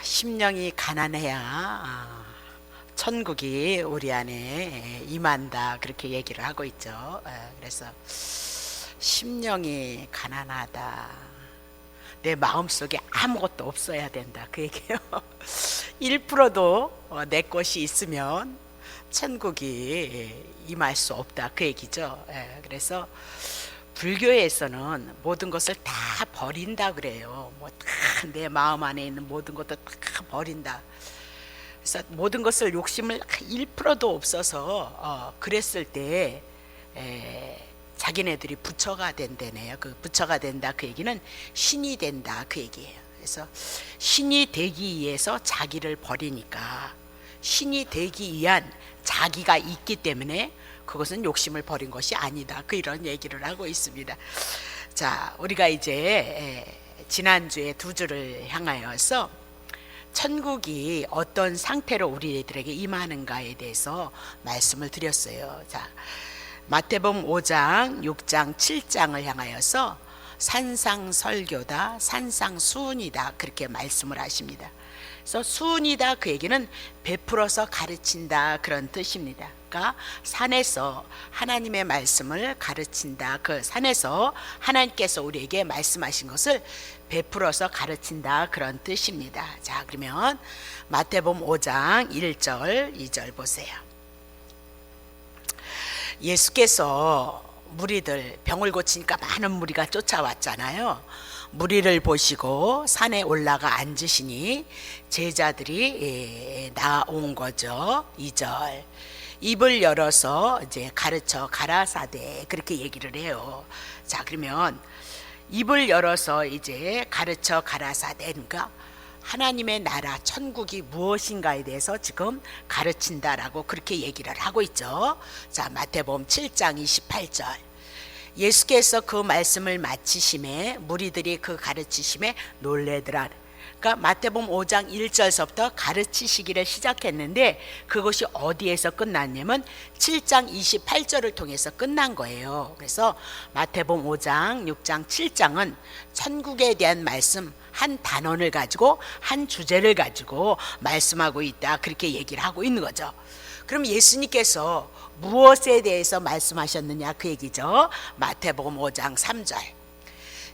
심령이 가난해야 천국이 우리 안에 임한다, 그렇게 얘기를 하고 있죠. 그래서 심령이 가난하다, 내 마음속에 아무것도 없어야 된다, 그 얘기예요. 1%도 내 것이 있으면 천국이 임할 수 없다, 그 얘기죠. 그래서 불교에서는 모든 것을 다 버린다 그래요. 뭐 다 내 마음 안에 있는 모든 것도 다 버린다. 그래서 모든 것을 욕심을 1%도 없어서 그랬을 때 자기네들이 부처가 된다네요. 그 부처가 된다, 그 얘기는 신이 된다, 그 얘기예요. 그래서 신이 되기 위해서 자기를 버리니까, 신이 되기 위한 자기가 있기 때문에 그것은 욕심을 버린 것이 아니다, 그 이런 얘기를 하고 있습니다. 자, 우리가 이제 지난주에 두 주를 향하여서 천국이 어떤 상태로 우리들에게 임하는가에 대해서 말씀을 드렸어요. 자, 마태복음 5장, 6장, 7장을 향하여서 산상설교다, 산상수훈이다, 그렇게 말씀을 하십니다. 그래서 수훈이다, 그 얘기는 베풀어서 가르친다, 그런 뜻입니다. 그러니까 산에서 하나님의 말씀을 가르친다, 그 산에서 하나님께서 우리에게 말씀하신 것을 베풀어서 가르친다, 그런 뜻입니다. 자, 그러면 마태복음 5장 1절 2절 보세요. 예수께서 무리들 병을 고치니까 많은 무리가 쫓아왔잖아요. 무리를 보시고 산에 올라가 앉으시니 제자들이 나온 거죠. 2절, 입을 열어서 이제 가르쳐 가라사대, 그렇게 얘기를 해요. 자, 그러면 입을 열어서 이제 가르쳐 가라사대니까 하나님의 나라, 천국이 무엇인가에 대해서 지금 가르친다라고 그렇게 얘기를 하고 있죠. 자, 마태복음 7장 28절, 예수께서 그 말씀을 마치심에 무리들이 그 가르치심에 놀래더라. 그러니까 마태복음 5장 1절서부터 가르치시기를 시작했는데 그것이 어디에서 끝났냐면 7장 28절을 통해서 끝난 거예요. 그래서 마태복음 5장, 6장, 7장은 천국에 대한 말씀 한 단원을 가지고, 한 주제를 가지고 말씀하고 있다, 그렇게 얘기를 하고 있는 거죠. 그럼 예수님께서 무엇에 대해서 말씀하셨느냐, 그 얘기죠. 마태복음 5장 3절,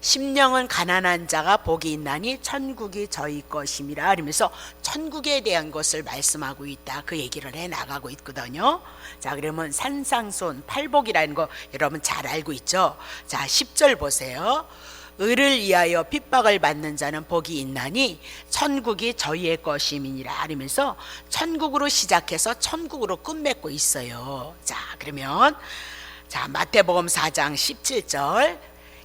심령은 가난한 자가 복이 있나니 천국이 저희 것임이라, 그러면서 천국에 대한 것을 말씀하고 있다, 그 얘기를 해 나가고 있거든요. 자, 그러면 산상손 팔복이라는 거 여러분 잘 알고 있죠. 자, 10절 보세요. 의를 위하여 핍박을 받는 자는 복이 있나니 천국이 저희의 것임이니라, 하면서 천국으로 시작해서 천국으로 끝맺고 있어요. 자, 그러면 자, 마태복음 4장 17절,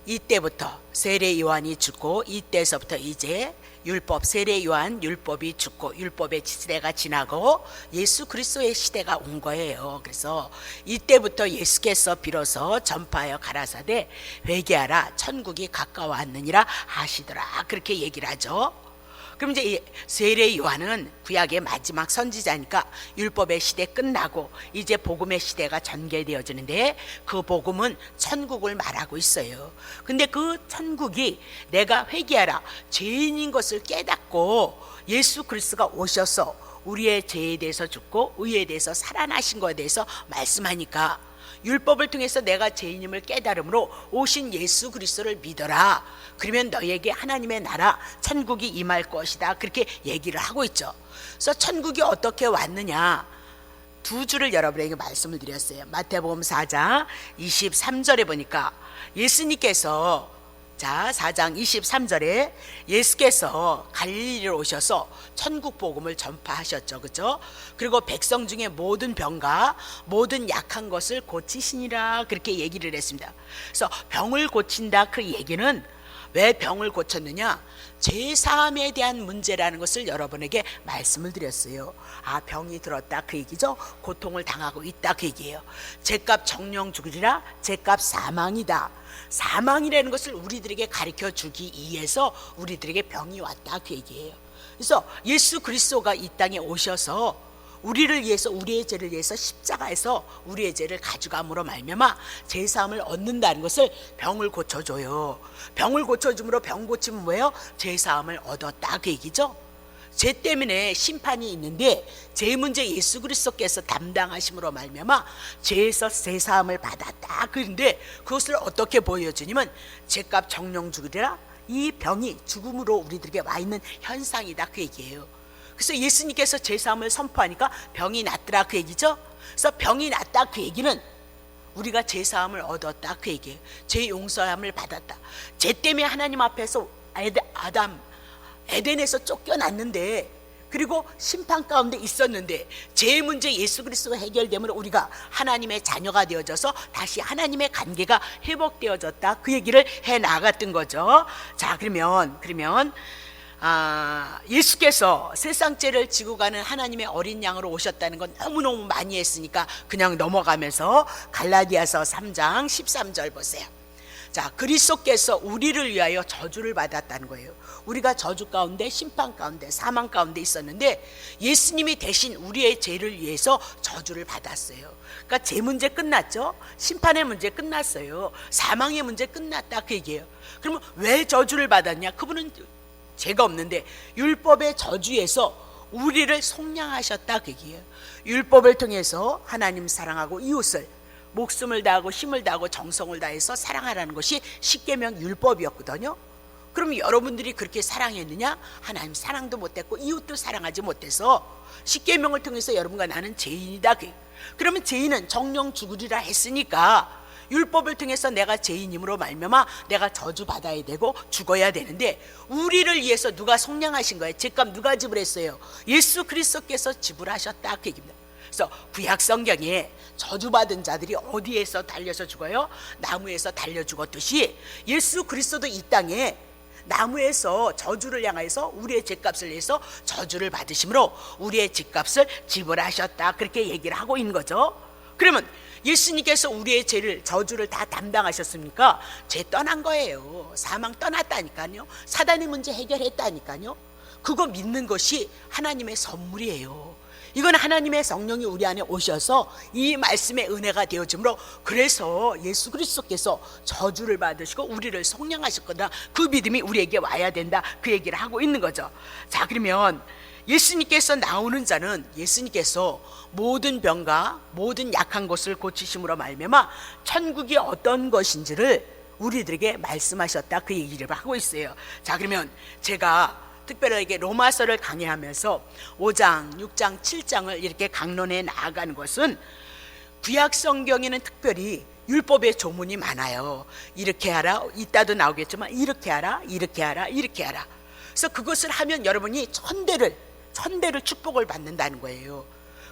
이때부터 세례 요한이 죽고, 이때서부터 이제 율법, 세례 요한 율법이 죽고 율법의 시대가 지나고 예수 그리스도의 시대가 온 거예요. 그래서 이때부터 예수께서 비로소 전파하여 가라사대 회개하라, 천국이 가까워왔느니라 하시더라, 그렇게 얘기를 하죠. 그럼 이제 세례 요한은 구약의 마지막 선지자니까 율법의 시대 끝나고 이제 복음의 시대가 전개되어지는데 그 복음은 천국을 말하고 있어요. 근데 그 천국이 내가 회개하라, 죄인인 것을 깨닫고 예수 그리스도가 오셔서 우리의 죄에 대해서 죽고 의에 대해서 살아나신 것에 대해서 말씀하니까 율법을 통해서 내가 죄인임을 깨달음으로 오신 예수 그리스도를 믿어라, 그러면 너에게 하나님의 나라 천국이 임할 것이다, 그렇게 얘기를 하고 있죠. 그래서 천국이 어떻게 왔느냐, 두 주를 여러분에게 말씀을 드렸어요. 마태복음 4장 23절에 보니까 예수님께서, 자, 4장 23절에 예수께서 갈릴리로 오셔서 천국 복음을 전파하셨죠, 그죠? 그리고 백성 중에 모든 병과 모든 약한 것을 고치시니라, 그렇게 얘기를 했습니다. 그래서 병을 고친다, 그 얘기는 왜 병을 고쳤느냐, 죄사함에 대한 문제라는 것을 여러분에게 말씀을 드렸어요. 아, 병이 들었다, 그 얘기죠. 고통을 당하고 있다, 그 얘기예요. 죄값 정령 죽으리라, 죄값 사망이다. 사망이라는 것을 우리들에게 가르쳐 주기 위해서 우리들에게 병이 왔다, 그 얘기예요. 그래서 예수 그리스도가 이 땅에 오셔서 우리를 위해서, 우리의 죄를 위해서 십자가에서 우리의 죄를 가져감으로 말미암아 죄사함을 얻는다는 것을 병을 고쳐줘요. 병을 고쳐줌으로 병 고치면 뭐예요? 죄사함을 얻었다, 그 얘기죠. 죄 때문에 심판이 있는데 죄 문제 예수 그리스도께서 담당하심으로 말미암아 죄에서 제 사함을 받았다. 그런데 그것을 어떻게 보여주냐면 죄값 정령 죽으리라, 이 병이 죽음으로 우리들에게 와 있는 현상이다, 그 얘기예요. 그래서 예수님께서 죄 사함을 선포하니까 병이 낫더라, 그 얘기죠. 그래서 병이 낫다, 그 얘기는 우리가 죄 사함을 얻었다, 그 얘기예요. 죄 용서함을 받았다. 죄 때문에 하나님 앞에서 에덴에서 쫓겨났는데, 그리고 심판 가운데 있었는데 죄의 문제 예수 그리스도가 해결되면 우리가 하나님의 자녀가 되어져서 다시 하나님의 관계가 회복되어졌다, 그 얘기를 해 나갔던 거죠. 자, 그러면 예수께서 세상 죄를 지고 가는 하나님의 어린 양으로 오셨다는 건 너무너무 많이 했으니까 그냥 넘어가면서 갈라디아서 3장 13절 보세요. 자, 그리스도께서 우리를 위하여 저주를 받았다는 거예요. 우리가 저주 가운데, 심판 가운데, 사망 가운데 있었는데 예수님이 대신 우리의 죄를 위해서 저주를 받았어요. 그러니까 죄 문제 끝났죠. 심판의 문제 끝났어요. 사망의 문제 끝났다, 그 얘기예요. 그러면 왜 저주를 받았냐? 그분은 죄가 없는데 율법의 저주에서 우리를 속량하셨다, 그 얘기예요. 율법을 통해서 하나님 사랑하고 이웃을 목숨을 다하고 힘을 다하고 정성을 다해서 사랑하라는 것이 십계명 율법이었거든요. 그럼 여러분들이 그렇게 사랑했느냐? 하나님 사랑도 못했고 이웃도 사랑하지 못해서 십계명을 통해서 여러분과 나는 죄인이다. 그러면 죄인은 정령 죽으리라 했으니까 율법을 통해서 내가 죄인임으로 말미암아 내가 저주받아야 되고 죽어야 되는데 우리를 위해서 누가 속량하신 거예요? 죄값 누가 지불했어요? 예수 그리스도께서 지불하셨다, 그 얘기입니다. 그래서 구약 성경에 저주받은 자들이 어디에서 달려서 죽어요? 나무에서 달려 죽었듯이 예수 그리스도도 이 땅에 나무에서 저주를 향해서 우리의 죄값을 위해서 저주를 받으심으로 우리의 죄값을 지불하셨다, 그렇게 얘기를 하고 있는 거죠. 그러면 예수님께서 우리의 죄를, 저주를 다 담당하셨습니까? 죄 떠난 거예요. 사망 떠났다니까요. 사단의 문제 해결했다니까요. 그거 믿는 것이 하나님의 선물이에요. 이건 하나님의 성령이 우리 안에 오셔서 이 말씀의 은혜가 되어지므로, 그래서 예수 그리스도께서 저주를 받으시고 우리를 속량하셨거나 그 믿음이 우리에게 와야 된다, 그 얘기를 하고 있는 거죠. 자, 그러면 예수님께서 나오는 자는 예수님께서 모든 병과 모든 약한 것을 고치심으로 말미암아 천국이 어떤 것인지를 우리들에게 말씀하셨다, 그 얘기를 하고 있어요. 자, 그러면 제가 특별하게 로마서를 강의하면서 5장, 6장, 7장을 이렇게 강론해 나아가는 것은 구약 성경에는 특별히 율법의 조문이 많아요. 이렇게 하라, 이따도 나오겠지만 이렇게 하라, 이렇게 하라, 이렇게 하라. 그래서 그것을 하면 여러분이 천대를 축복을 받는다는 거예요.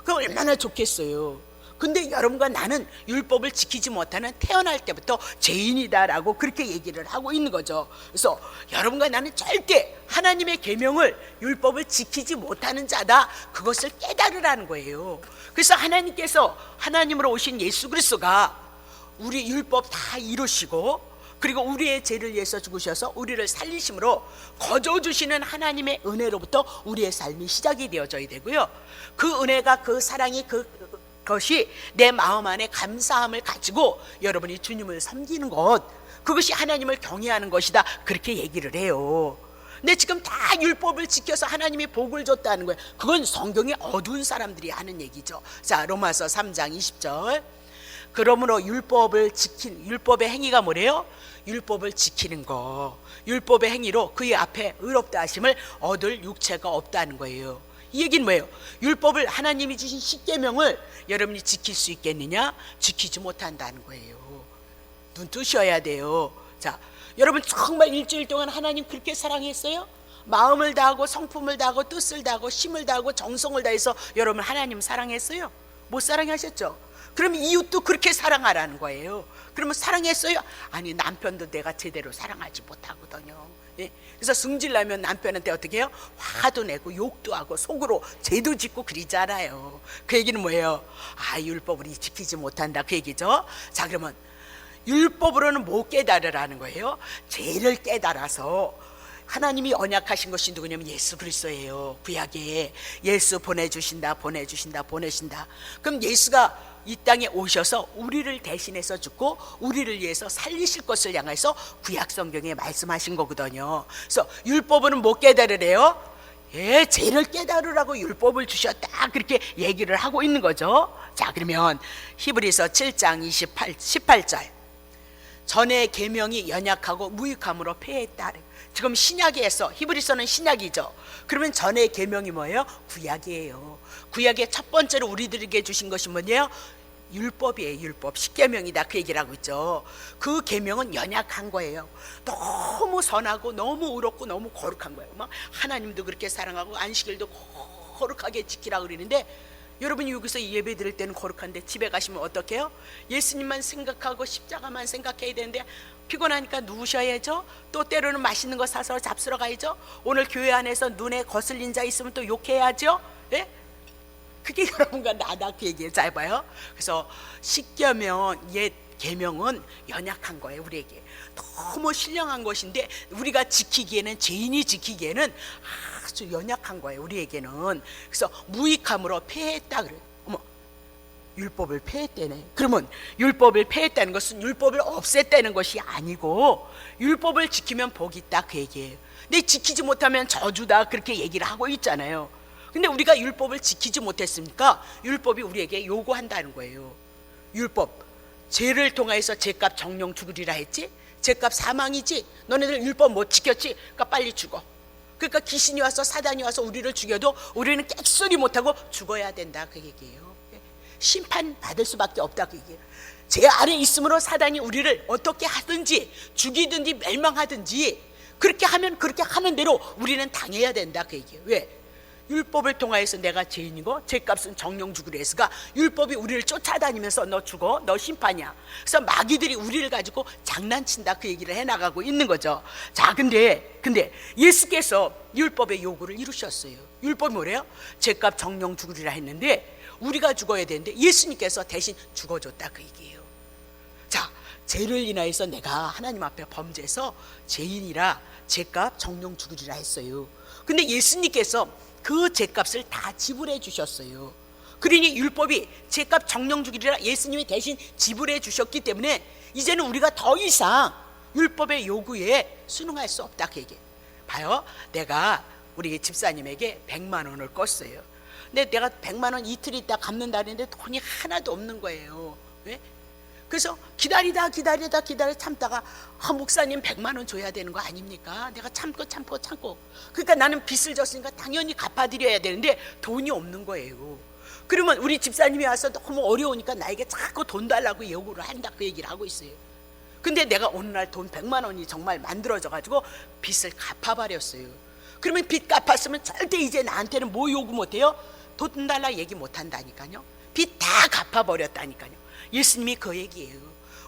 그럼 얼마나 좋겠어요. 근데 여러분과 나는 율법을 지키지 못하는 태어날 때부터 죄인이다라고 그렇게 얘기를 하고 있는 거죠. 그래서 여러분과 나는 절대 하나님의 계명을, 율법을 지키지 못하는 자다, 그것을 깨달으라는 거예요. 그래서 하나님께서, 하나님으로 오신 예수 그리스도가 우리 율법 다 이루시고 그리고 우리의 죄를 위해서 죽으셔서 우리를 살리심으로 거저주시는 하나님의 은혜로부터 우리의 삶이 시작이 되어져야 되고요. 그 은혜가, 그 사랑이, 그것이 내 마음 안에 감사함을 가지고 여러분이 주님을 섬기는 것, 그것이 하나님을 경외하는 것이다, 그렇게 얘기를 해요. 근데 지금 다 율법을 지켜서 하나님이 복을 줬다는 거예요. 그건 성경의 어두운 사람들이 하는 얘기죠. 자, 로마서 3장 20절. 그러므로 율법의 행위가 뭐래요? 율법을 지키는 거, 율법의 행위로 그의 앞에 의롭다 하심을 얻을 육체가 없다는 거예요. 이 얘기는 뭐예요? 율법을, 하나님이 주신 십계명을 여러분이 지킬 수 있겠느냐? 지키지 못한다는 거예요. 눈 뜨셔야 돼요. 자, 여러분 정말 일주일 동안 하나님 그렇게 사랑했어요? 마음을 다하고 성품을 다하고 뜻을 다하고 힘을 다하고 정성을 다해서 여러분 하나님 사랑했어요? 못 사랑하셨죠? 그럼 이웃도 그렇게 사랑하라는 거예요. 그러면 사랑했어요? 아니, 남편도 내가 제대로 사랑하지 못하거든요. 예? 그래서 승질나면 남편한테 어떻게 해요? 화도 내고 욕도 하고 속으로 죄도 짓고 그러잖아요. 그 얘기는 뭐예요? 율법을 지키지 못한다, 그 얘기죠. 자, 그러면 율법으로는 뭐 깨달으라는 거예요? 죄를 깨달아서, 하나님이 언약하신 것이 누구냐면 예수 그리스도예요. 구약에 예수 보내주신다. 그럼 예수가 이 땅에 오셔서 우리를 대신해서 죽고 우리를 위해서 살리실 것을 향해서 구약 성경에 말씀하신 거거든요. 그래서 율법은 못 깨달으래요? 죄를 깨달으라고 율법을 주셨다 그렇게 얘기를 하고 있는 거죠. 자, 그러면 히브리서 7장 18절 전에 계명이 연약하고 무익함으로 폐했다. 지금 신약에서, 히브리서는 신약이죠. 그러면 전에 계명이 뭐예요? 구약이에요. 구약의 첫 번째로 우리들에게 주신 것이 뭐예요? 율법이에요. 율법, 십계명이다 그 얘기를 하고 있죠. 그 계명은 연약한 거예요. 너무 선하고 너무 의롭고 너무 거룩한 거예요. 막 하나님도 그렇게 사랑하고 안식일도 거룩하게 지키라고 그러는데, 여러분이 여기서 예배 드릴 때는 거룩한데 집에 가시면 어떻게 해요? 예수님만 생각하고 십자가만 생각해야 되는데 피곤하니까 누우셔야죠. 또 때로는 맛있는 거 사서 잡수러 가야죠. 오늘 교회 안에서 눈에 거슬린 자 있으면 또 욕해야죠. 예? 그게 여러분과 나다 그 얘기예요. 잘 봐요. 그래서 십계명, 옛 계명은 연약한 거예요. 우리에게 너무 신령한 것인데 우리가 지키기에는, 죄인이 지키기에는 아주 연약한 거예요. 우리에게는. 그래서 무익함으로 폐했다 그래요. 어머, 율법을 폐했다네. 그러면 율법을 폐했다는 것은 율법을 없앴다는 것이 아니고 율법을 지키면 복이 있다 그 얘기예요. 근데 지키지 못하면 저주다 그렇게 얘기를 하고 있잖아요. 근데 우리가 율법을 지키지 못했으니까 율법이 우리에게 요구한다는 거예요. 율법, 죄를 통하여서 죄값 정령 죽으리라 했지? 죄값 사망이지? 너네들 율법 못 지켰지? 그러니까 빨리 죽어. 그러니까 귀신이 와서 사단이 와서 우리를 죽여도 우리는 객소리 못하고 죽어야 된다 그 얘기예요. 심판 받을 수밖에 없다 그 얘기예요. 죄 아래 있으므로 사단이 우리를 어떻게 하든지 죽이든지 멸망하든지 그렇게 하면 그렇게 하는 대로 우리는 당해야 된다 그 얘기예요. 왜? 율법을 통하여서 내가 죄인이고 죄값은 정령 죽으려 했으니까 율법이 우리를 쫓아다니면서 너 죽어, 너 심판이야. 그래서 마귀들이 우리를 가지고 장난친다 그 얘기를 해나가고 있는 거죠. 자, 근데 예수께서 율법의 요구를 이루셨어요. 율법이 뭐래요? 죄값 정령 죽으리라 했는데 우리가 죽어야 되는데 예수님께서 대신 죽어줬다 그 얘기예요. 자, 죄를 인하여서 내가 하나님 앞에 범죄해서 죄인이라 죄값 정령 죽으리라 했어요. 근데 예수님께서 그 죄값을 다 지불해 주셨어요. 그러니 율법이 죄값 정령 죽이리라 예수님이 대신 지불해 주셨기 때문에 이제는 우리가 더 이상 율법의 요구에 순응할 수 없다 그 얘기예요. 봐요, 내가 우리 집사님에게 100만 원을 껐어요. 근데 내가 100만 원 이틀 있다 갚는다 했는데 돈이 하나도 없는 거예요. 왜? 그래서 기다리다 참다가 목사님 100만 원 줘야 되는 거 아닙니까? 내가 참고 그러니까 나는 빚을 졌으니까 당연히 갚아드려야 되는데 돈이 없는 거예요. 그러면 우리 집사님이 와서 너무 어려우니까 나에게 자꾸 돈 달라고 요구를 한다 그 얘기를 하고 있어요. 근데 내가 어느 날 돈 100만 원이 정말 만들어져 가지고 빚을 갚아버렸어요. 그러면 빚 갚았으면 절대 이제 나한테는 뭐 요구 못해요? 돈 달라 얘기 못한다니까요. 빚 다 갚아버렸다니까요. 예수님이 그 얘기예요.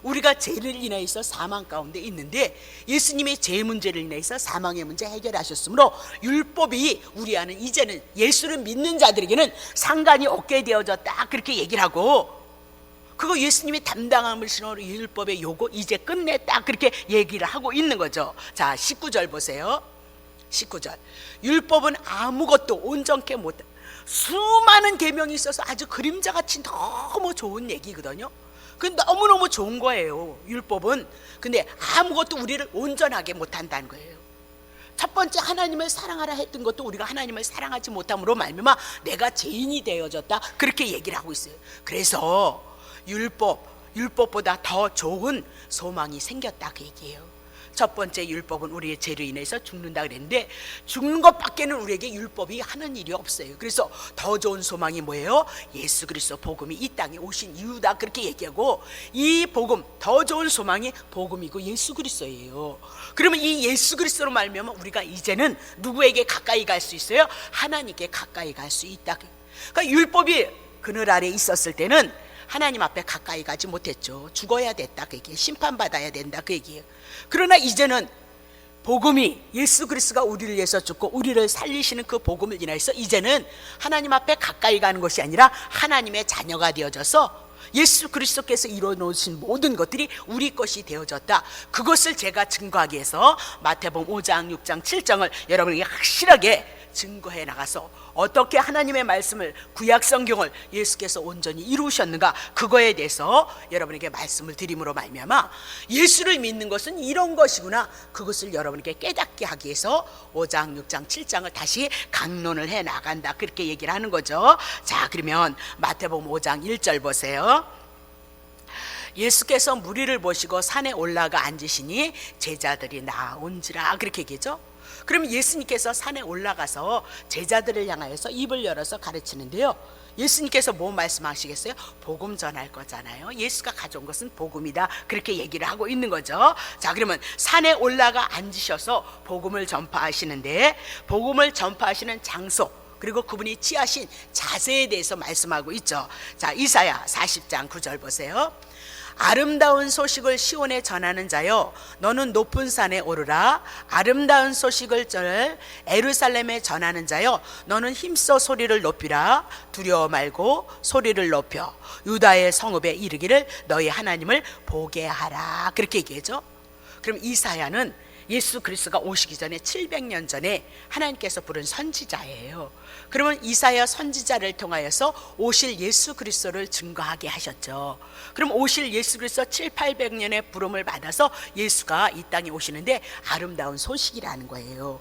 우리가 죄를 인하여서 사망 가운데 있는데 예수님의 죄 문제를 인해서 사망의 문제 해결하셨으므로 율법이 우리 안은 이제는 예수를 믿는 자들에게는 상관이 없게 되어졌다 그렇게 얘기를 하고, 그거 예수님이 담당함을 신호로 율법의 요구 이제 끝냈다 그렇게 얘기를 하고 있는 거죠. 자, 19절 보세요. 19절 율법은 아무것도 온전케 못, 수많은 계명이 있어서 아주 그림자같이 너무 좋은 얘기거든요. 그 너무너무 좋은 거예요, 율법은. 근데 아무것도 우리를 온전하게 못한다는 거예요. 첫 번째 하나님을 사랑하라 했던 것도 우리가 하나님을 사랑하지 못함으로 말미암아 내가 죄인이 되어졌다 그렇게 얘기를 하고 있어요. 그래서 율법보다 더 좋은 소망이 생겼다 그 얘기예요. 첫 번째 율법은 우리의 죄로 인해서 죽는다 그랬는데 죽는 것밖에는 우리에게 율법이 하는 일이 없어요. 그래서 더 좋은 소망이 뭐예요? 예수 그리스도 복음이 이 땅에 오신 이유다 그렇게 얘기하고, 이 복음, 더 좋은 소망이 복음이고 예수 그리스도예요. 그러면 이 예수 그리스도로 말미암아 우리가 이제는 누구에게 가까이 갈 수 있어요? 하나님께 가까이 갈 수 있다. 그러니까 율법이 그늘 아래 있었을 때는 하나님 앞에 가까이 가지 못했죠. 죽어야 됐다 그 얘기예요. 심판받아야 된다 그 얘기예요. 그러나 이제는 복음이, 예수 그리스도가 우리를 위해서 죽고 우리를 살리시는 그 복음을 인해서 이제는 하나님 앞에 가까이 가는 것이 아니라 하나님의 자녀가 되어져서 예수 그리스도께서 이루어놓으신 모든 것들이 우리 것이 되어졌다. 그것을 제가 증거하기 위해서 마태복음 5장, 6장, 7장을 여러분에게 확실하게 증거해 나가서 어떻게 하나님의 말씀을, 구약 성경을 예수께서 온전히 이루셨는가, 그거에 대해서 여러분에게 말씀을 드림으로 말미암아 예수를 믿는 것은 이런 것이구나, 그것을 여러분에게 깨닫게 하기 위해서 5장, 6장, 7장을 다시 강론을 해 나간다, 그렇게 얘기를 하는 거죠. 자, 그러면 마태복음 5장 1절 보세요. 예수께서 무리를 보시고 산에 올라가 앉으시니 제자들이 나온지라, 그렇게 얘기죠. 그럼 예수님께서 산에 올라가서 제자들을 향하여서 입을 열어서 가르치는데요, 예수님께서 뭐 말씀하시겠어요? 복음 전할 거잖아요. 예수가 가져온 것은 복음이다, 그렇게 얘기를 하고 있는 거죠. 자, 그러면 산에 올라가 앉으셔서 복음을 전파하시는데, 복음을 전파하시는 장소, 그리고 그분이 취하신 자세에 대해서 말씀하고 있죠. 자, 이사야 40장 9절 보세요. 아름다운 소식을 시온에 전하는 자여, 너는 높은 산에 오르라. 아름다운 소식을 예루살렘에 전하는 자여, 너는 힘써 소리를 높이라. 두려워 말고 소리를 높여 유다의 성읍에 이르기를 너희 하나님을 보게 하라, 그렇게 얘기하죠. 그럼 이사야는 예수 그리스도가 오시기 전에 700년 전에 하나님께서 부른 선지자예요. 그러면 이사야 선지자를 통하여서 오실 예수 그리스도를 증거하게 하셨죠. 그럼 오실 예수 그리스도 700~800년의 부름을 받아서 예수가 이 땅에 오시는데 아름다운 소식이라는 거예요.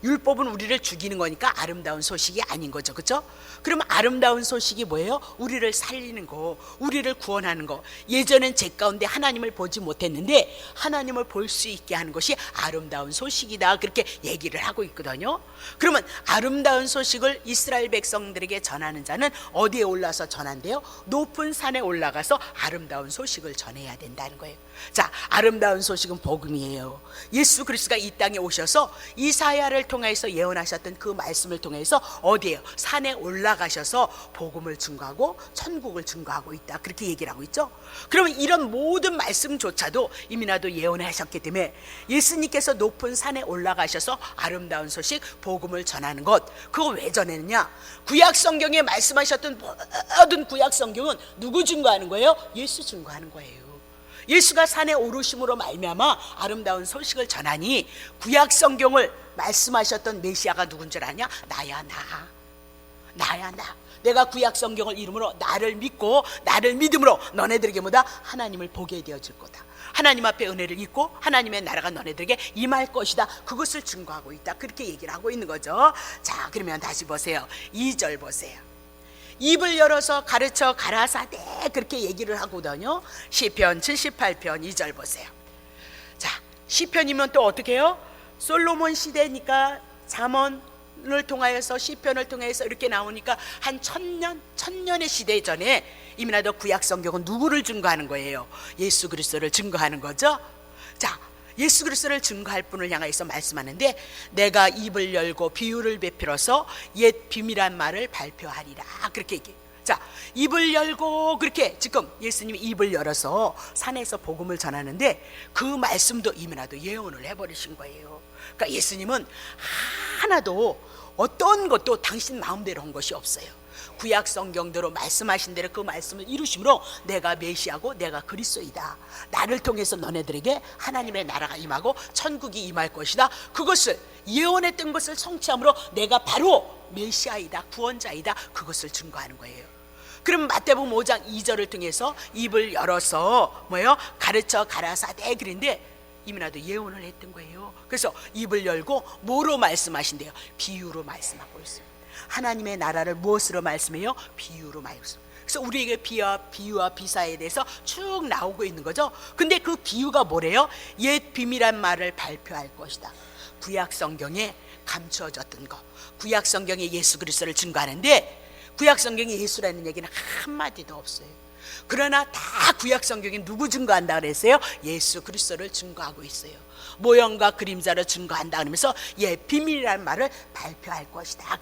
율법은 우리를 죽이는 거니까 아름다운 소식이 아닌 거죠, 그렇죠? 그럼 아름다운 소식이 뭐예요? 우리를 살리는 거, 우리를 구원하는 거. 예전엔 죄 가운데 하나님을 보지 못했는데 하나님을 볼 수 있게 하는 것이 아름다운 소식이다, 그렇게 얘기를 하고 있거든요. 그러면 아름다운 소식을 이스라엘 백성들에게 전하는 자는 어디에 올라서 전한대요? 높은 산에 올라가서 아름다운 소식을 전해야 된다는 거예요. 자, 아름다운 소식은 복음이에요. 예수 그리스도가 이 땅에 오셔서 이사야를 통해서 예언하셨던 그 말씀을 통해서 어디에요? 산에 올라가셔서 복음을 증거하고 천국을 증거하고 있다, 그렇게 얘기를 하고 있죠. 그러면 이런 모든 말씀조차도 이미나도 예언하셨기 때문에 예수님께서 높은 산에 올라가셔서 아름다운 소식, 복음을 전하는 것, 그거 왜 전했느냐? 구약 성경에 말씀하셨던 모든 구약 성경은 누구 증거하는 거예요? 예수 증거하는 거예요. 예수가 산에 오르심으로 말미암아 아름다운 소식을 전하니, 구약 성경을 말씀하셨던 메시아가 누군 줄 아냐? 나야 나. 내가 구약 성경을 이름으로 나를 믿고 나를 믿음으로 너네들에게 뭐다? 하나님을 보게 되어질 거다. 하나님 앞에 은혜를 입고 하나님의 나라가 너네들에게 임할 것이다, 그것을 증거하고 있다, 그렇게 얘기를 하고 있는 거죠. 자, 그러면 다시 보세요. 2절 보세요. 입을 열어서 가르쳐 가라사대, 그렇게 얘기를 하거든요. 시편 78편 2절 보세요. 자, 시편이면 또 어떻게 해요? 솔로몬 시대니까 잠언을 통하여서, 시편을 통해서 이렇게 나오니까 한 천년의 시대 전에 이미나도 구약 성경은 누구를 증거하는 거예요? 예수 그리스도를 증거하는 거죠. 자, 예수 그리스도를 증거할 분을 향해서 말씀하는데, 내가 입을 열고 비유를 베풀어서 옛 비밀한 말을 발표하리라, 그렇게 얘기해요. 자, 입을 열고, 그렇게 지금 예수님이 입을 열어서 산에서 복음을 전하는데 그 말씀도 이미나도 예언을 해버리신 거예요. 그러니까 예수님은 하나도 어떤 것도 당신 마음대로 한 것이 없어요. 구약 성경대로 말씀하신 대로 그 말씀을 이루심으로 내가 메시아고 내가 그리스도이다, 나를 통해서 너네들에게 하나님의 나라가 임하고 천국이 임할 것이다, 그것을 예언했던 것을 성취함으로 내가 바로 메시아이다, 구원자이다, 그것을 증거하는 거예요. 그럼 마태복음 5장 2절을 통해서 입을 열어서 뭐예요? 가르쳐 가라사대, 그런데 이미나도 예언을 했던 거예요. 그래서 입을 열고 뭐로 말씀하신대요? 비유로 말씀하고 있어요. 하나님의 나라를 무엇으로 말씀해요? 비유로 말씀. 그래서 우리에게 비유와 비사에 대해서 쭉 나오고 있는 거죠. 근데 그 비유가 뭐래요? 옛 비밀한 말을 발표할 것이다. 구약 성경에 감추어졌던 거, 구약 성경에 예수 그리스도를 증거하는데 구약 성경에 예수라는 얘기는 한마디도 없어요. 그러나 다 구약 성경에 누구 증거한다 그랬어요? 예수 그리스도를 증거하고 있어요. 모형과 그림자로 증거한다 그러면서 비밀이라는 말을 발표할 것이다.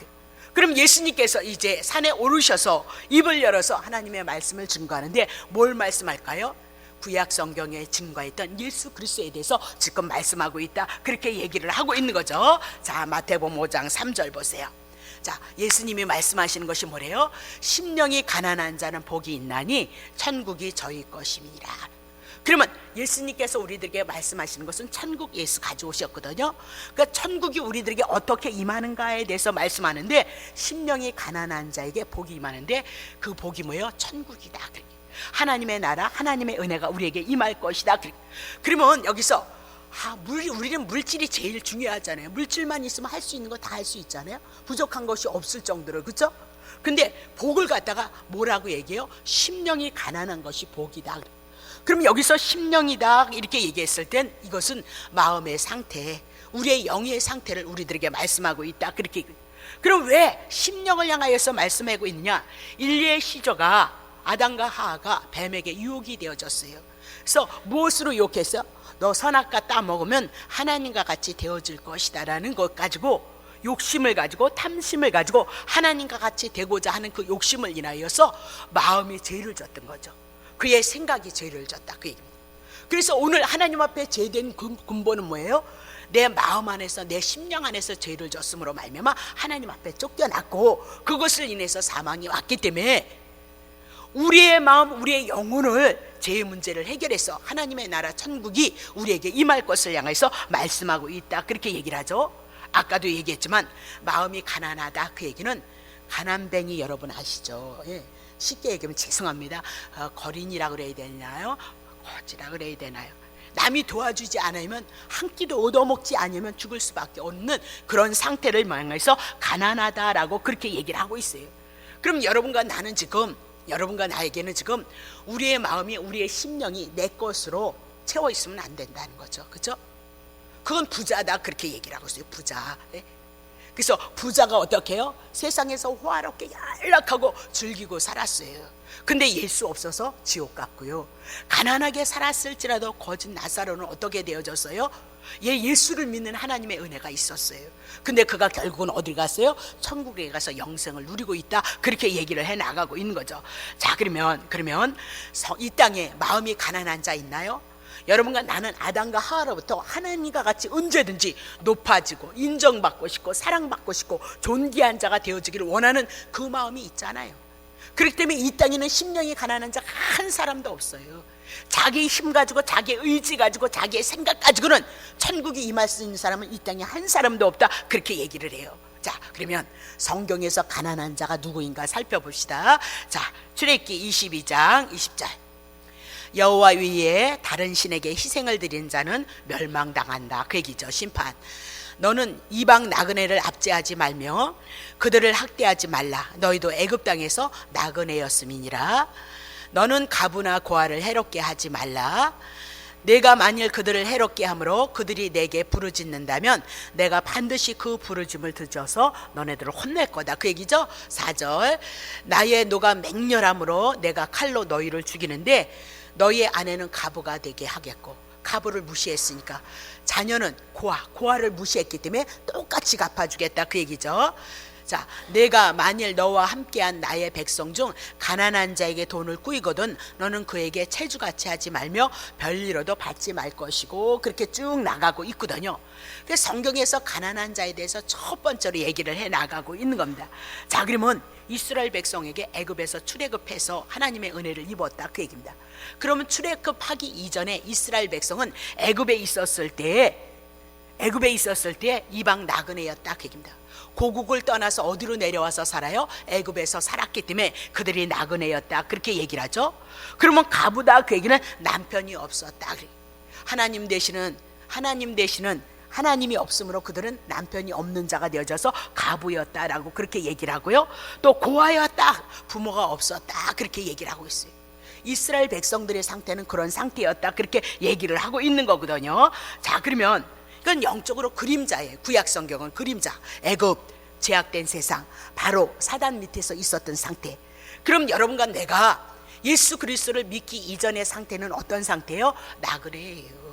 그럼 예수님께서 이제 산에 오르셔서 입을 열어서 하나님의 말씀을 증거하는데 뭘 말씀할까요? 구약 성경에 증거했던 예수 그리스도에 대해서 지금 말씀하고 있다, 그렇게 얘기를 하고 있는 거죠. 자, 마태복음 5장 3절 보세요. 자, 예수님이 말씀하시는 것이 뭐래요? 심령이 가난한 자는 복이 있나니 천국이 저희 것임이라. 그러면 예수님께서 우리들에게 말씀하시는 것은 천국 예수 가져오셨거든요. 그러니까 천국이 우리들에게 어떻게 임하는가에 대해서 말씀하는데, 심령이 가난한 자에게 복이 임하는데 그 복이 뭐예요? 천국이다. 하나님의 나라, 하나님의 은혜가 우리에게 임할 것이다. 그러면 여기서 우리는 물질이 제일 중요하잖아요. 물질만 있으면 할 수 있는 거 다 할 수 있잖아요. 부족한 것이 없을 정도로, 그렇죠? 근데 복을 갖다가 뭐라고 얘기해요? 심령이 가난한 것이 복이다. 그럼 여기서 심령이다 이렇게 얘기했을 땐 이것은 마음의 상태, 우리의 영의 상태를 우리들에게 말씀하고 있다. 그렇게. 그럼 왜 심령을 향하여서 말씀하고 있느냐? 인류의 시조가 아담과 하하가 뱀에게 유혹이 되어졌어요. 그래서 무엇으로 유혹했어요? 너 선악과 따먹으면 하나님과 같이 되어질 것이다 라는 것 가지고, 욕심을 가지고, 탐심을 가지고 하나님과 같이 되고자 하는 그 욕심을 인하여서 마음이 죄를 졌던 거죠. 그의 생각이 죄를 졌다, 그 얘기입니다. 그래서 오늘 하나님 앞에 죄된 근본은 뭐예요? 내 마음 안에서, 내 심령 안에서 죄를 졌음으로 말미암아 하나님 앞에 쫓겨났고, 그것을 인해서 사망이 왔기 때문에 우리의 마음, 우리의 영혼을, 죄의 문제를 해결해서 하나님의 나라 천국이 우리에게 임할 것을 향해서 말씀하고 있다, 그렇게 얘기를 하죠. 아까도 얘기했지만 마음이 가난하다, 그 얘기는 가난뱅이 여러분 아시죠? 예. 쉽게 얘기하면 죄송합니다, 거린이라 그래야 되나요? 거지라 그래야 되나요? 남이 도와주지 않으면, 한 끼도 얻어먹지 않으면 죽을 수밖에 없는 그런 상태를 말해서 가난하다라고 그렇게 얘기를 하고 있어요. 그럼 여러분과 나는 지금, 여러분과 나에게는 지금 우리의 마음이, 우리의 심령이 내 것으로 채워 있으면 안 된다는 거죠. 그렇죠? 그건 부자다, 그렇게 얘기를 하고 있어요. 부자. 네? 그래서 부자가 어떻게 해요? 세상에서 호화롭게 연락하고 즐기고 살았어요. 근데 예수 없어서 지옥 갔고요. 가난하게 살았을지라도 거짓 나사로는 어떻게 되어졌어요? 예수를 믿는 하나님의 은혜가 있었어요. 근데 그가 결국은 어디 갔어요? 천국에 가서 영생을 누리고 있다, 그렇게 얘기를 해 나가고 있는 거죠. 자, 그러면 이 땅에 마음이 가난한 자 있나요? 여러분과 나는 아담과 하와로부터 하나님과 같이 언제든지 높아지고 인정받고 싶고 사랑받고 싶고 존귀한 자가 되어지기를 원하는 그 마음이 있잖아요. 그렇기 때문에 이 땅에는 심령이 가난한 자가 한 사람도 없어요. 자기 힘 가지고, 자기 의지 가지고, 자기의 생각 가지고는 천국이 임할 수 있는 사람은 이 땅에 한 사람도 없다, 그렇게 얘기를 해요. 자, 그러면 성경에서 가난한 자가 누구인가 살펴봅시다. 자, 출애굽기 22장 20절. 여호와 위에 다른 신에게 희생을 드린 자는 멸망당한다, 그 얘기죠. 심판. 너는 이방 나그네를 압제하지 말며 그들을 학대하지 말라. 너희도 애굽 땅에서 나그네였음이니라. 너는 가부나 고아를 해롭게 하지 말라. 내가 만일 그들을 해롭게 함으로 그들이 내게 부르짖는다면 내가 반드시 그 부르짖음을 들어서 너네들을 혼낼 거다, 그 얘기죠. 4절. 나의 노가 맹렬함으로 내가 칼로 너희를 죽이는데 너희의 아내는 가부가 되게 하겠고, 가부를 무시했으니까 자녀는 고아를 무시했기 때문에 똑같이 갚아주겠다, 그 얘기죠. 자, 내가 만일 너와 함께한 나의 백성 중 가난한 자에게 돈을 꾸이거든 너는 그에게 체주같이 하지 말며 별리로도 받지 말 것이고, 그렇게 쭉 나가고 있거든요. 그래서 성경에서 가난한 자에 대해서 첫 번째로 얘기를 해 나가고 있는 겁니다. 자, 그러면 이스라엘 백성에게 애굽에서 출애굽해서 하나님의 은혜를 입었다, 그 얘기입니다. 그러면 출애굽하기 이전에 이스라엘 백성은 애굽에 있었을 때 이방 나그네였다, 그 얘기입니다. 고국을 떠나서 어디로 내려와서 살아요? 애굽에서 살았기 때문에 그들이 나그네였다, 그렇게 얘기를 하죠. 그러면 가부다, 그 얘기는 남편이 없었다. 하나님 되시는 하나님이 없으므로 그들은 남편이 없는 자가 되어져서 가부였다라고 그렇게 얘기를 하고요. 또 고아였다, 부모가 없었다, 그렇게 얘기를 하고 있어요. 이스라엘 백성들의 상태는 그런 상태였다, 그렇게 얘기를 하고 있는 거거든요. 자, 그러면 이건 영적으로 그림자예요. 구약 성경은 그림자. 애굽, 제약된 세상, 바로 사단 밑에서 있었던 상태. 그럼 여러분과 내가 예수 그리스도를 믿기 이전의 상태는 어떤 상태예요? 나그네예요.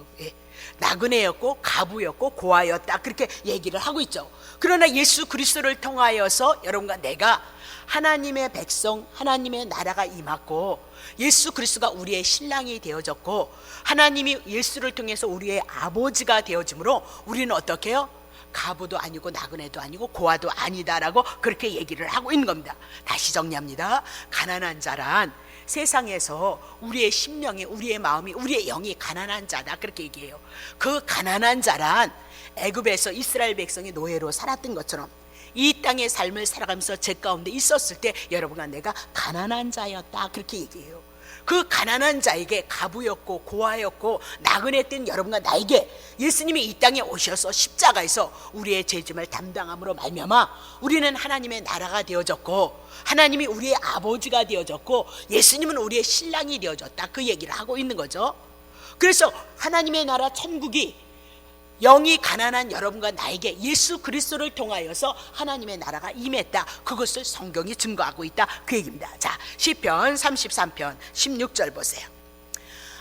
나그네였고 가부였고 고아였다, 그렇게 얘기를 하고 있죠. 그러나 예수 그리스도를 통하여서 여러분과 내가 하나님의 백성, 하나님의 나라가 임했고 예수 그리스도가 우리의 신랑이 되어졌고 하나님이 예수를 통해서 우리의 아버지가 되어지므로 우리는 어떻게 해요? 가부도 아니고 나그네도 아니고 고아도 아니다라고 그렇게 얘기를 하고 있는 겁니다. 다시 정리합니다. 가난한 자란 세상에서 우리의 심령이, 우리의 마음이, 우리의 영이 가난한 자다 그렇게 얘기해요. 그 가난한 자란 애굽에서 이스라엘 백성이 노예로 살았던 것처럼 이 땅의 삶을 살아가면서 제 가운데 있었을 때 여러분과 내가 가난한 자였다 그렇게 얘기해요. 그 가난한 자에게 가부였고 고아였고 나그네된 여러분과 나에게 예수님이 이 땅에 오셔서 십자가에서 우리의 죄짐을 담당함으로 말미암아 우리는 하나님의 나라가 되어졌고 하나님이 우리의 아버지가 되어졌고 예수님은 우리의 신랑이 되어졌다 그 얘기를 하고 있는 거죠. 그래서 하나님의 나라 천국이 영이 가난한 여러분과 나에게 예수 그리스도를 통하여서 하나님의 나라가 임했다. 그것을 성경이 증거하고 있다 그 얘기입니다. 자, 시편 33편 16절 보세요.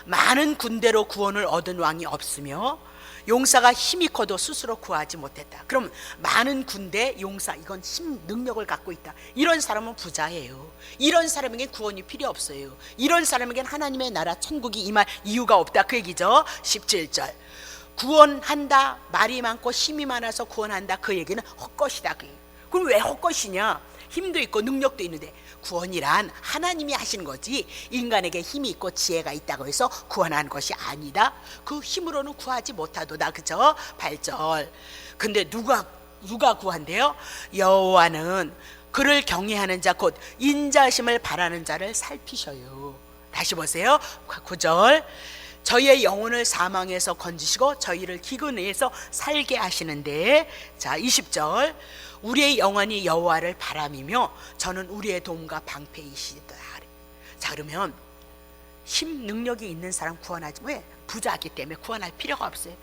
많은 군대로 구원을 얻은 왕이 없으며 용사가 힘이 커도 스스로 구하지 못했다. 그럼 많은 군대, 용사, 이건 힘, 능력을 갖고 있다. 이런 사람은 부자예요. 이런 사람에겐 구원이 필요 없어요. 이런 사람에겐 하나님의 나라 천국이 임할 이유가 없다 그 얘기죠. 17절 구원한다, 말이 많고 힘이 많아서 구원한다 그 얘기는 헛것이다 그 얘기. 그럼 왜 헛것이냐? 힘도 있고 능력도 있는데 구원이란 하나님이 하시는 거지 인간에게 힘이 있고 지혜가 있다고 해서 구원하는 것이 아니다. 그 힘으로는 구하지 못하도다. 그죠? 8절 근데 누가 구한대요? 여호와는 그를 경외하는 자 곧 인자심을 바라는 자를 살피셔요. 다시 보세요. 9절 저희의 영혼을 사망에서 건지시고 저희를 기근에서 살게 하시는데, 자 20절 우리의 영혼이 여호와를 바람이며 저는 우리의 도움과 방패이시다. 자 그러면 힘 능력이 있는 사람 구원하지 왜? 부자이기 때문에 구원할 필요가 없어요.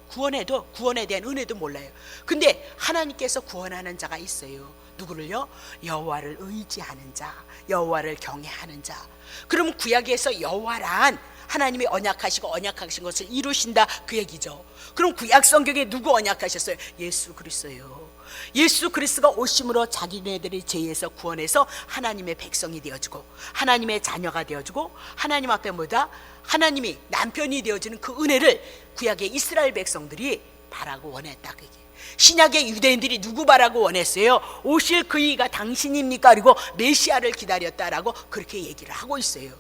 구원해도 구원에 대한 은혜도 몰라요. 근데 하나님께서 구원하는 자가 있어요. 누구를요? 여호와를 의지하는 자, 여호와를 경외하는 자. 그럼 구약에서 여호와란 하나님이 언약하시고 언약하신 것을 이루신다 그 얘기죠. 그럼 구약 성경에 누구 언약하셨어요? 예수 그리스도예요. 예수 그리스도가 오심으로 자기네들의 죄에서 구원해서 하나님의 백성이 되어주고 하나님의 자녀가 되어주고 하나님 앞에 뭐다? 하나님이 남편이 되어주는 그 은혜를 구약의 이스라엘 백성들이 바라고 원했다 그 얘기예요. 신약의 유대인들이 누구 바라고 원했어요? 오실 그이가 당신입니까? 그리고 메시아를 기다렸다라고 그렇게 얘기를 하고 있어요.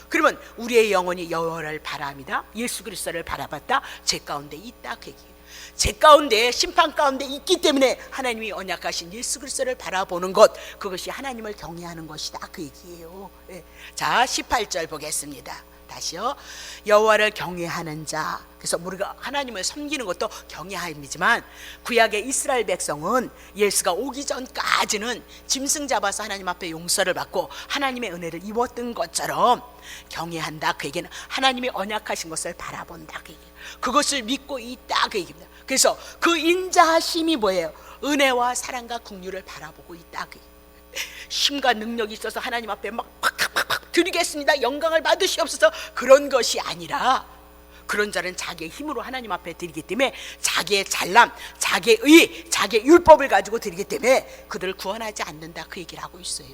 그러면 우리의 영혼이 여호와를 바라합니다. 예수 그리스도를 바라봤다. 제 가운데 있다 그 얘기예요. 제 가운데 심판 가운데 있기 때문에 하나님이 언약하신 예수 그리스도를 바라보는 것, 그것이 하나님을 경외하는 것이다 그 얘기예요. 네. 자 18절 보겠습니다. 다시요. 여호와를 경외하는 자. 그래서 우리가 하나님을 섬기는 것도 경외함이지만 구약의 이스라엘 백성은 예수가 오기 전까지는 짐승 잡아서 하나님 앞에 용서를 받고 하나님의 은혜를 입었던 것처럼 경외한다 그 얘기는 하나님이 언약하신 것을 바라본다 그 얘기예요. 그것을 믿고 있다 그 얘기입니다. 그래서 그 인자하심이 뭐예요? 은혜와 사랑과 긍휼을 바라보고 있다 그 얘기예요. 힘과 능력이 있어서 하나님 앞에 막 팍팍팍 드리겠습니다 영광을 받으시옵소서 그런 것이 아니라 그런 자는 자기의 힘으로 하나님 앞에 드리기 때문에 자기의 잘남, 자기의 의, 자기의 율법을 가지고 드리기 때문에 그들을 구원하지 않는다 그 얘기를 하고 있어요.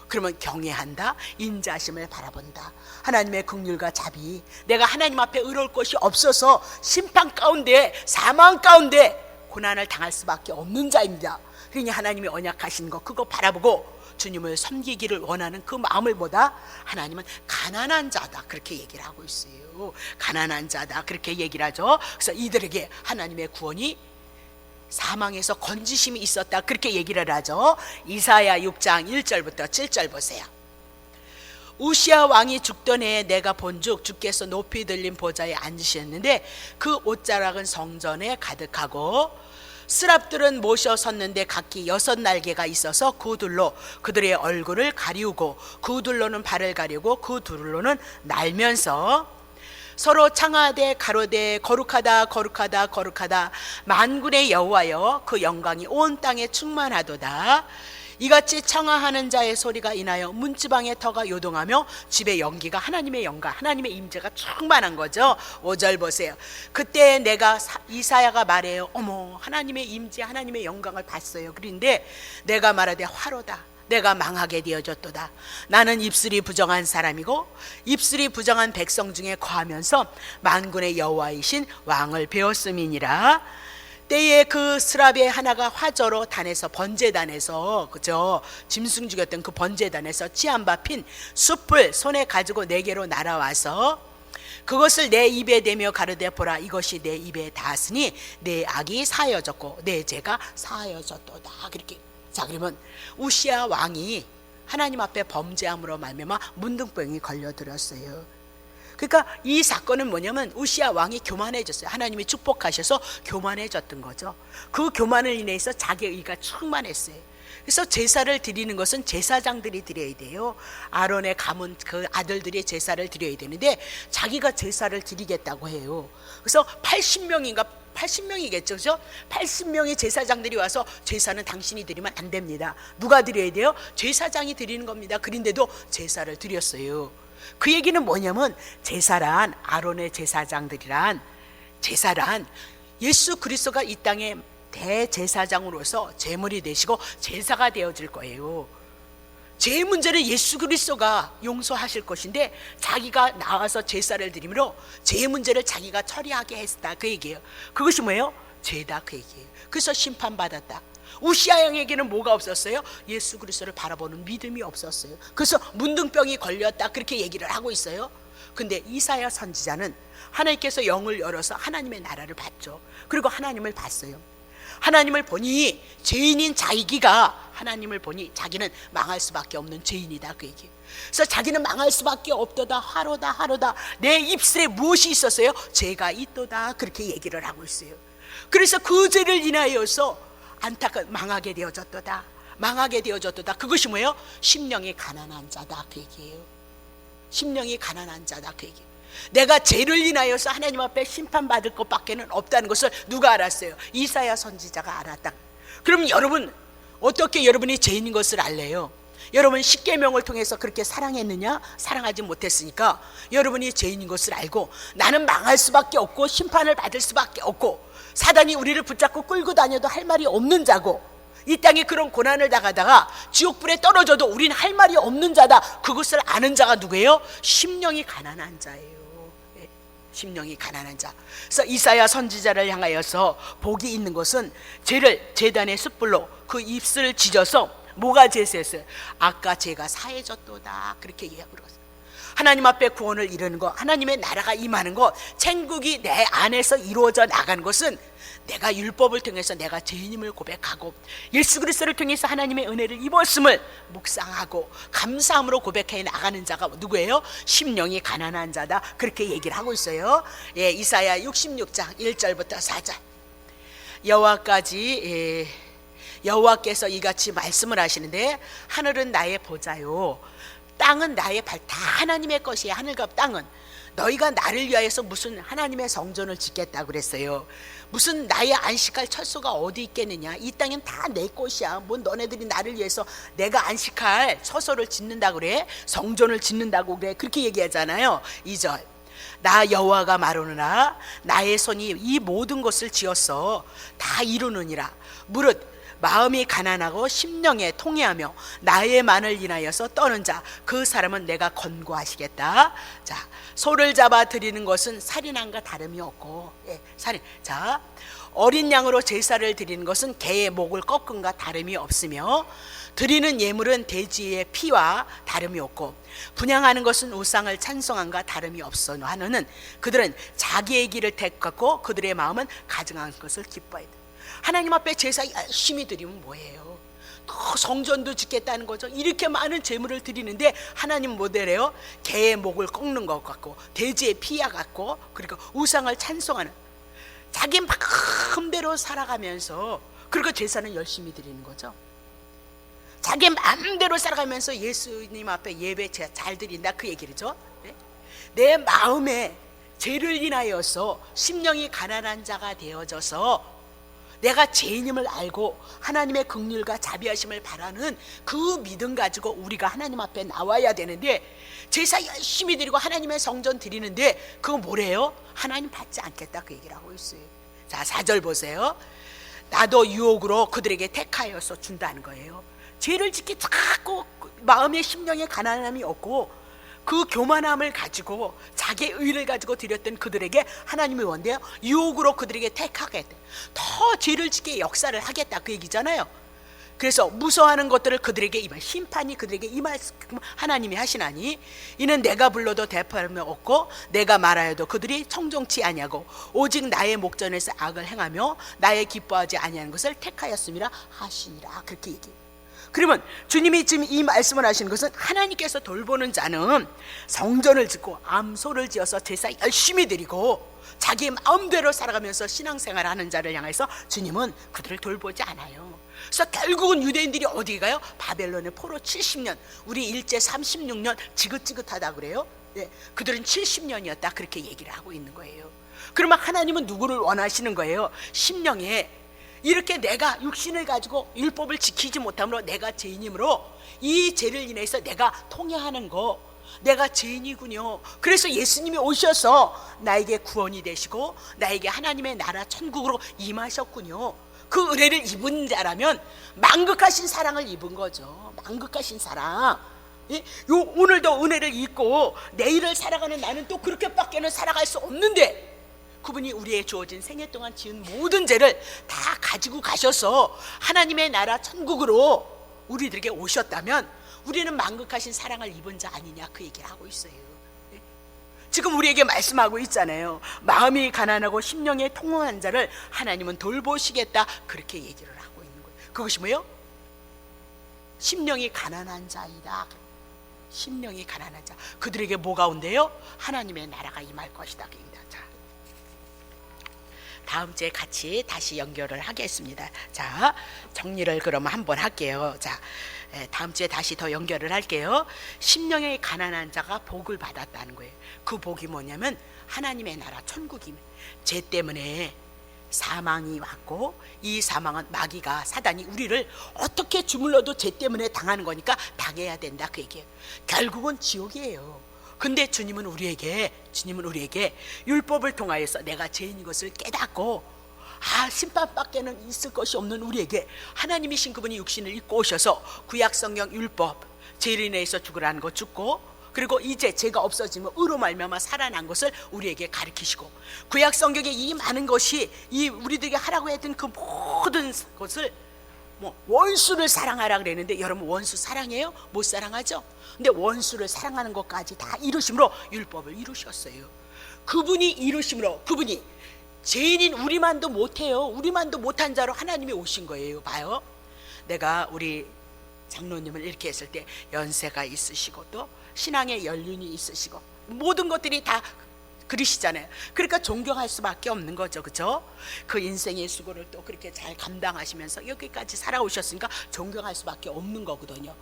그러면 경외한다, 인자심을 바라본다. 하나님의 긍휼과 자비, 내가 하나님 앞에 의로울 것이 없어서 심판 가운데 사망 가운데 고난을 당할 수밖에 없는 자입니다. 그러니 하나님이 언약하신 거 그거 바라보고 주님을 섬기기를 원하는 그 마음을 보다 하나님은 가난한 자다 그렇게 얘기를 하고 있어요. 가난한 자다 그렇게 얘기를 하죠. 그래서 이들에게 하나님의 구원이 사망에서 건지심이 있었다 그렇게 얘기를 하죠. 이사야 6장 1절부터 7절 보세요. 우시아 왕이 죽던 해에 내가 본즉 주께서 높이 들린 보좌에 앉으셨는데 그 옷자락은 성전에 가득하고 스랍들은 모셔 섰는데 각기 6날개가 있어서 그 둘로 그들의 얼굴을 가리우고 그 둘로는 발을 가리고 그 둘로는 날면서 서로 창하되 가로되 거룩하다 거룩하다 거룩하다 만군의 여호와여 그 영광이 온 땅에 충만하도다. 이같이 청하하는 자의 소리가 인하여 문지방의 터가 요동하며 집의 연기가 하나님의 영광 하나님의 임재가 충만한 거죠. 5절 보세요. 그때 내가 이사야가 말해요. 어머 하나님의 임재 하나님의 영광을 봤어요. 그런데 내가 말하되 화로다 내가 망하게 되어졌도다. 나는 입술이 부정한 사람이고 입술이 부정한 백성 중에 거하면서 만군의 여호와이신 왕을 배웠음이니라. 그때에 그 스랍의 하나가 화저로 단에서 번제단에서 그죠 짐승 죽였던 그 번제단에서 찌한 바 핀 숯불 손에 가지고 내게로 날아와서 그것을 내 입에 대며 가르되 보라 이것이 내 입에 닿았으니 내 악이 사하여졌고 내 죄가 사하여졌도다. 그렇게. 자, 그러면 우시야 왕이 하나님 앞에 범죄함으로 말미암아 문둥병이 걸려들었어요. 그러니까 이 사건은 뭐냐면 우시야 왕이 교만해졌어요. 하나님이 축복하셔서 교만해졌던 거죠. 그 교만을 인해서 자기의 의가 충만했어요. 그래서 제사를 드리는 것은 제사장들이 드려야 돼요. 아론의 가문 그 아들들이 제사를 드려야 되는데 자기가 제사를 드리겠다고 해요. 그래서 80명이겠죠, 그죠? 80명의 제사장들이 와서 제사는 당신이 드리면 안 됩니다. 누가 드려야 돼요? 제사장이 드리는 겁니다. 그런데도 제사를 드렸어요. 그 얘기는 뭐냐면 제사란 아론의 제사장들이란 제사란 예수 그리스도가 이 땅에 대제사장으로서 제물이 되시고 제사가 되어질 거예요. 죄의 문제를 예수 그리스도가 용서하실 것인데 자기가 나와서 제사를 드림으로 죄의 문제를 자기가 처리하게 했다 그 얘기예요. 그것이 뭐예요? 죄다 그 얘기예요. 그래서 심판받았다. 우시야 왕에게는 뭐가 없었어요? 예수 그리스도를 바라보는 믿음이 없었어요. 그래서 문둥병이 걸렸다 그렇게 얘기를 하고 있어요. 근데 이사야 선지자는 하나님께서 영을 열어서 하나님의 나라를 봤죠. 그리고 하나님을 봤어요. 하나님을 보니 죄인인 자기가 하나님을 보니 자기는 망할 수밖에 없는 죄인이다 그 얘기예요. 그래서 자기는 망할 수밖에 없도다 하로다 내 입술에 무엇이 있었어요? 죄가 있도다 그렇게 얘기를 하고 있어요. 그래서 그 죄를 인하여서 망하게 되어졌도다 그것이 뭐예요? 심령이 가난한 자다 그 얘기예요. 심령이 가난한 자다 그 얘기예요. 내가 죄를 인하여서 하나님 앞에 심판받을 것밖에는 없다는 것을 누가 알았어요? 이사야 선지자가 알았다. 그럼 여러분 어떻게 여러분이 죄인인 것을 알래요? 여러분 십계명을 통해서 그렇게 사랑했느냐? 사랑하지 못했으니까 여러분이 죄인인 것을 알고 나는 망할 수밖에 없고 심판을 받을 수밖에 없고 사단이 우리를 붙잡고 끌고 다녀도 할 말이 없는 자고 이 땅에 그런 고난을 당하다가 지옥불에 떨어져도 우린 할 말이 없는 자다. 그것을 아는 자가 누구예요? 심령이 가난한 자예요. 심령이 가난한 자. 그래서 이사야 선지자를 향하여서 복이 있는 것은 죄를 제단의 숯불로 그 입술을 지져서 뭐가 제사였어요? 아까 죄가 사해졌도다 그렇게 얘기하고 있어요. 하나님 앞에 구원을 이루는 것, 하나님의 나라가 임하는 것, 천국이 내 안에서 이루어져 나가는 것은 내가 율법을 통해서 내가 죄인임을 고백하고 예수 그리스도를 통해서 하나님의 은혜를 입었음을 묵상하고 감사함으로 고백해 나가는 자가 누구예요? 심령이 가난한 자다 그렇게 얘기를 하고 있어요. 예, 이사야 66장 1절부터 4절. 여호와께서 이같이 말씀을 하시는데 하늘은 나의 보좌요 땅은 나의 발. 다 하나님의 것이에요. 하늘과 땅은. 너희가 나를 위하여서 무슨 하나님의 성전을 짓겠다고 그랬어요. 무슨 나의 안식할 처소가 어디 있겠느냐. 이 땅은 다 내 것이야. 뭐 너네들이 나를 위해서 내가 안식할 처소를 짓는다고 그래, 성전을 짓는다고 그래, 그렇게 얘기하잖아요. 2절. 나 여호와가 말하노라 나의 손이 이 모든 것을 지었어 다 이루느니라. 무릇 마음이 가난하고 심령에 통회하며 나의 만을 인하여서 떠는 자 그 사람은 내가 권고하시겠다. 자, 소를 잡아 드리는 것은 살인함과 다름이 없고, 예, 살인. 자, 어린 양으로 제사를 드리는 것은 개의 목을 꺾음과 다름이 없으며 드리는 예물은 돼지의 피와 다름이 없고 분향하는 것은 우상을 찬송함과 다름이 없어 하느는 그들은 자기의 길을 택하고 그들의 마음은 가증한 것을 기뻐해야 돼. 하나님 앞에 제사 열심히 드리면 뭐예요? 또 성전도 짓겠다는 거죠. 이렇게 많은 제물을 드리는데 하나님 뭐래요? 개의 목을 꺾는 것 같고 돼지의 피와 같고 그리고 우상을 찬송하는 자기 마음대로 살아가면서 그리고 제사는 열심히 드리는 거죠. 자기 마음대로 살아가면서 예수님 앞에 예배 잘 드린다 그 얘기죠. 내 마음에 죄를 인하여서 심령이 가난한 자가 되어져서 내가 죄인임을 알고 하나님의 긍휼과 자비하심을 바라는 그 믿음 가지고 우리가 하나님 앞에 나와야 되는데 제사 열심히 드리고 하나님의 성전 드리는데 그거 뭐래요? 하나님 받지 않겠다 그 얘기를 하고 있어요. 자, 4절 보세요. 나도 유혹으로 그들에게 택하여서 준다는 거예요. 죄를 짓기 자꾸 마음의 심령에 가난함이 없고 그 교만함을 가지고 자기의 의를 가지고 드렸던 그들에게 하나님이 뭔데요? 유혹으로 그들에게 택하겠다, 더 죄를 짓게 역사를 하겠다, 그 얘기잖아요. 그래서 무서워하는 것들을 그들에게 임할, 심판이 그들에게 임할 하나님이 하시나니 이는 내가 불러도 대파함이 없고 내가 말하여도 그들이 청종치 아니하고 오직 나의 목전에서 악을 행하며 나의 기뻐하지 아니하는 것을 택하였음이라 하시니라, 그렇게 얘기해요. 그러면 주님이 지금 이 말씀을 하시는 것은 하나님께서 돌보는 자는 성전을 짓고 암소를 지어서 제사 열심히 드리고 자기 마음대로 살아가면서 신앙생활을 하는 자를 향해서 주님은 그들을 돌보지 않아요. 그래서 결국은 유대인들이 어디 가요? 바벨론의 포로 70년, 우리 일제 36년 지긋지긋하다 그래요. 네, 그들은 70년이었다, 그렇게 얘기를 하고 있는 거예요. 그러면 하나님은 누구를 원하시는 거예요? 심령에 이렇게 내가 육신을 가지고 율법을 지키지 못함으로 내가 죄인이므로 이 죄를 인해서 내가 통회하는 거, 내가 죄인이군요. 그래서 예수님이 오셔서 나에게 구원이 되시고 나에게 하나님의 나라 천국으로 임하셨군요. 그 은혜를 입은 자라면 만극하신 사랑을 입은 거죠. 만극하신 사랑. 오늘도 은혜를 입고 내일을 살아가는 나는 또 그렇게밖에는 살아갈 수 없는데, 그분이 우리의 주어진 생애 동안 지은 모든 죄를 다 가지고 가셔서 하나님의 나라 천국으로 우리들에게 오셨다면 우리는 만극하신 사랑을 입은 자 아니냐, 그 얘기를 하고 있어요. 지금 우리에게 말씀하고 있잖아요. 마음이 가난하고 심령에 통통한 자를 하나님은 돌보시겠다, 그렇게 얘기를 하고 있는 거예요. 그것이 뭐예요? 심령이 가난한 자이다. 심령이 가난한 자, 그들에게 뭐가 온대요? 하나님의 나라가 임할 것이다. 자, 다음 주에 같이 다시 연결을 하겠습니다. 자, 정리를 그러면 한번 할게요. 자, 다음 주에 다시 더 연결을 할게요. 심령의 가난한 자가 복을 받았다는 거예요. 그 복이 뭐냐면 하나님의 나라 천국이면, 죄 때문에 사망이 왔고 이 사망은 마귀가, 사단이 우리를 어떻게 주물러도 죄 때문에 당하는 거니까 당해야 된다, 그 얘기예요. 결국은 지옥이에요. 근데 주님은 우리에게 율법을 통하여서 내가 죄인인 것을 깨닫고 심판밖에는 있을 것이 없는 우리에게 하나님이신 그분이 육신을 입고 오셔서 구약 성경 율법, 죄를 인해서 죽으라는 거 죽고, 그리고 이제 죄가 없어지면 의로 말미암아 살아난 것을 우리에게 가르치시고, 구약 성경에 이 많은 것이 이 우리들에게 하라고 했던 그 모든 것을 원수를 사랑하라 그랬는데, 여러분 원수 사랑해요? 못 사랑하죠? 근데 원수를 사랑하는 것까지 다 이루심으로 율법을 이루셨어요. 그분이 이루심으로, 그분이 죄인인 우리만도 못해요. 우리만도 못한 자로 하나님이 오신 거예요. 봐요, 내가 우리 장로님을 이렇게 했을 때 연세가 있으시고 또 신앙의 연륜이 있으시고 모든 것들이 다 그러시잖아요. 그러니까 존경할 수밖에 없는 거죠, 그렇죠? 그 인생의 수고를 또 그렇게 잘 감당하시면서 여기까지 살아오셨으니까 존경할 수밖에 없는 거거든요.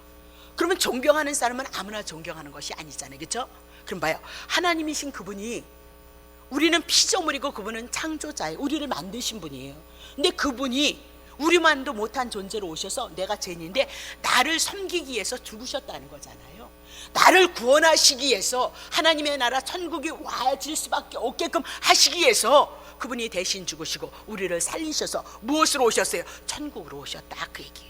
그러면 존경하는 사람은 아무나 존경하는 것이 아니잖아요, 그렇죠? 그럼 봐요, 하나님이신 그분이, 우리는 피조물이고 그분은 창조자예요. 우리를 만드신 분이에요. 근데 그분이 우리만도 못한 존재로 오셔서 내가 죄인인데 나를 섬기기 위해서 죽으셨다는 거잖아요. 나를 구원하시기 위해서, 하나님의 나라 천국이 와질 수밖에 없게끔 하시기 위해서 그분이 대신 죽으시고 우리를 살리셔서 무엇으로 오셨어요? 천국으로 오셨다, 그 얘기예요.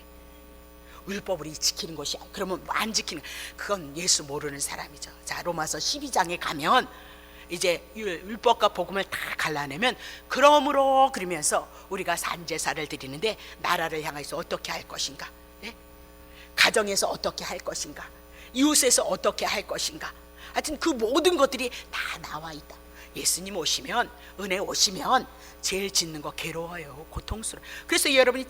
율법을 지키는 것이, 그러면 안 지키는, 그건 예수 모르는 사람이죠. 자, 로마서 12장에 가면 이제 율법과 복음을 다 갈라내면, 그러므로 그러면서 우리가 산제사를 드리는데 나라를 향해서 어떻게 할 것인가, 네? 가정에서 어떻게 할 것인가, 이웃에서 어떻게 할 것인가, 하여튼 그 모든 것들이 다 나와 있다. 예수님 오시면, 은혜 오시면 죄를 짓는 거 괴로워요, 고통스러워. 그래서 여러분이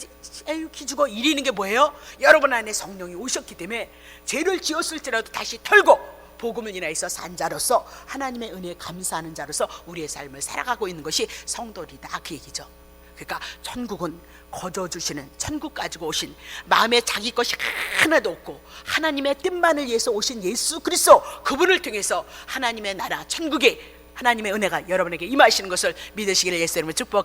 기죽어 이리는 게 뭐예요? 여러분 안에 성령이 오셨기 때문에 죄를 지었을지라도 다시 털고 복음을 인하여서 산 자로서, 하나님의 은혜에 감사하는 자로서 우리의 삶을 살아가고 있는 것이 성도리다, 그 얘기죠. 그러니까 천국은 거저주시는, 천국 가지고 오신, 마음에 자기 것이 하나도 없고 하나님의 뜻만을 위해서 오신 예수 그리스도, 그분을 통해서 하나님의 나라 천국에 하나님의 은혜가 여러분에게 임하시는 것을 믿으시기를 예수 이름으로 축복.